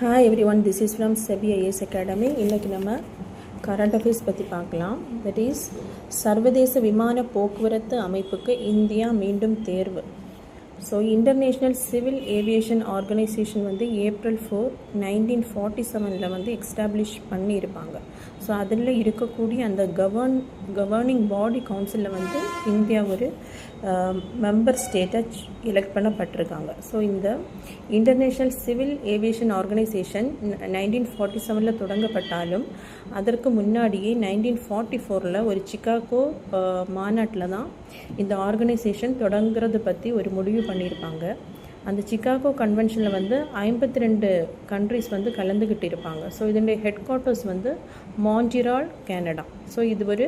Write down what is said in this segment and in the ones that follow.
Hi everyone, this is from SEBI IAS Academy. இன்னைக்கு நம்ம current affairs பற்றி பார்க்கலாம். தட் இஸ் சர்வதேச விமான போக்குவரத்து அமைப்புக்கு இந்தியா மீண்டும் தேர்வு. So international civil aviation organisation வந்து April 4, 1947 வந்து எக்ஸ்டாப்ளிஷ் பண்ணியிருப்பாங்க. ஸோ அதில் இருக்கக்கூடிய அந்த கவர்னிங் பாடி கவுன்சிலில் வந்து இந்தியா ஒரு மெம்பர் ஸ்டேட்டை எலெக்ட் பண்ணப்பட்டிருக்காங்க. ஸோ இந்த இன்டர்நேஷ்னல் சிவில் ஏவியேஷன் ஆர்கனைசேஷன் 1947 தொடங்கப்பட்டாலும் அதற்கு முன்னாடியே 1944 ஒரு சிகாகோ மாநாட்டில் தான் இந்த ஆர்கனைசேஷன் தொடங்குறது பற்றி ஒரு முடிவு பண்ணியிருப்பாங்க. அந்த சிகாகோ கன்வென்ஷனில் வந்து 52 கண்ட்ரிஸ் வந்து கலந்துக்கிட்டு இருப்பாங்க. ஸோ இதனுடைய ஹெட் குவார்ட்டர்ஸ் வந்து மான்ட்ரியால், கனடா. ஸோ இது ஒரு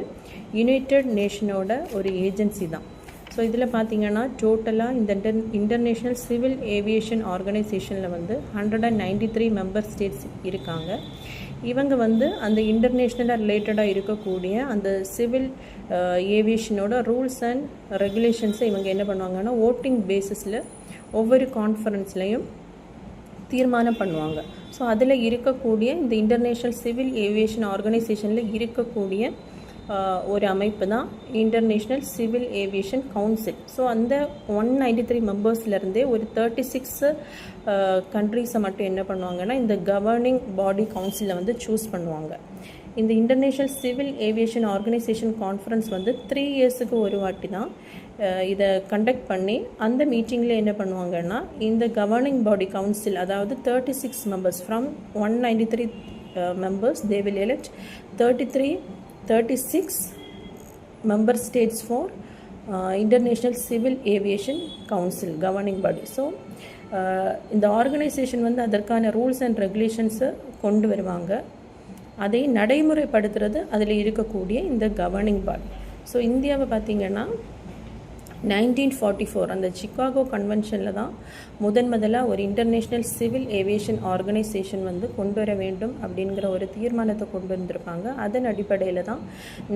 யுனைடெட் நேஷனோட ஒரு ஏஜென்சி தான். ஸோ இதில் பார்த்திங்கன்னா டோட்டலாக இந்த இன்டர்நேஷ்னல் சிவில் ஏவியேஷன் ஆர்கனைசேஷனில் வந்து 193 மெம்பர் ஸ்டேட்ஸ் இருக்காங்க. இவங்க வந்து அந்த இன்டர்நேஷ்னலாக ரிலேட்டடாக இருக்கக்கூடிய அந்த சிவில் ஏவியேஷனோட ரூல்ஸ் அண்ட் ரெகுலேஷன்ஸை இவங்க என்ன பண்ணுவாங்கன்னா ஓட்டிங் பேசிஸில் ஒவ்வொரு கான்ஃபரன்ஸ்லையும் தீர்மானம் பண்ணுவாங்க. ஸோ அதில் இருக்கக்கூடிய இந்த இன்டர்நேஷ்னல் சிவில் ஏவியேஷன் ஆர்கனைசேஷனில் இருக்கக்கூடிய ஒரு அமைப்பு தான் international civil aviation council. So அந்த 193 மெம்பர்ஸ்லேருந்தே ஒரு 36 கண்ட்ரீஸை மட்டும் என்ன பண்ணுவாங்கன்னா இந்த கவர்னிங் பாடி கவுன்சிலில் வந்து சூஸ் பண்ணுவாங்க. இந்த international civil aviation organisation conference வந்து 3 இயர்ஸுக்கு ஒரு வாட்டி தான் இதை கண்டக்ட் பண்ணி அந்த மீட்டிங்கில் என்ன பண்ணுவாங்கன்னா இந்த கவர்னிங் பாடி கவுன்சில் அதாவது 36 members from 193 members they will elect 36 member states for International Civil Aviation Council governing body. So இந்த ஆர்கனைசேஷன் வந்து அதற்கான ரூல்ஸ் அண்ட் ரெகுலேஷன்ஸை கொண்டு வருவாங்க. அதை நடைமுறைப்படுத்துறது அதில் இருக்கக்கூடிய இந்த கவர்னிங் பாடி. ஸோ இந்தியாவை பார்த்திங்கன்னா 1944 அந்த சிகாகோ கன்வென்ஷனில் தான் முதலாக ஒரு இன்டர்நேஷ்னல் சிவில் ஏவியேஷன் ஆர்கனைசேஷன் வந்து கொண்டு வர வேண்டும் அப்படிங்கிற ஒரு தீர்மானத்தை கொண்டு வந்திருப்பாங்க. அதன் அடிப்படையில் தான்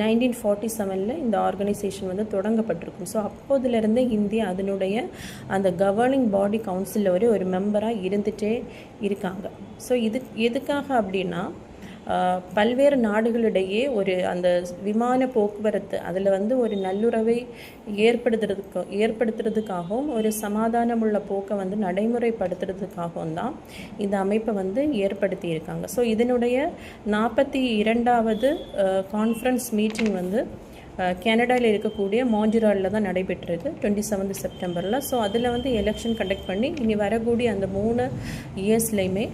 1947 இந்த ஆர்கனைசேஷன் வந்து தொடங்கப்பட்டிருக்கும். ஸோ அப்போதிலிருந்தே இந்தியா அதனுடைய அந்த கவர்னிங் பாடி கவுன்சிலில் ஒரு மெம்பராக இருந்துகிட்டே இருக்காங்க. ஸோ இது எதுக்காக அப்படின்னா பல்வேறு நாடுகளிடையே ஒரு அந்த விமான போக்குவரத்து அதில் வந்து ஒரு நல்லுறவை ஏற்படுத்துறதுக்காகவும் ஒரு சமாதானமுள்ள போக்கை வந்து நடைமுறைப்படுத்துறதுக்காகவும் தான் இந்த அமைப்பை வந்து ஏற்படுத்தி இருக்காங்க. ஸோ இதனுடைய 42வது கான்ஃபரன்ஸ் மீட்டிங் வந்து கனடாவில் இருக்கக்கூடிய மான்ட்ரியாலில் தான் நடைபெற்றது 27 செப்டம்பரில். ஸோ அதில் வந்து எலெக்ஷன் கண்டக்ட் பண்ணி இனி வரக்கூடிய அந்த 3 இயர்ஸ்லையுமே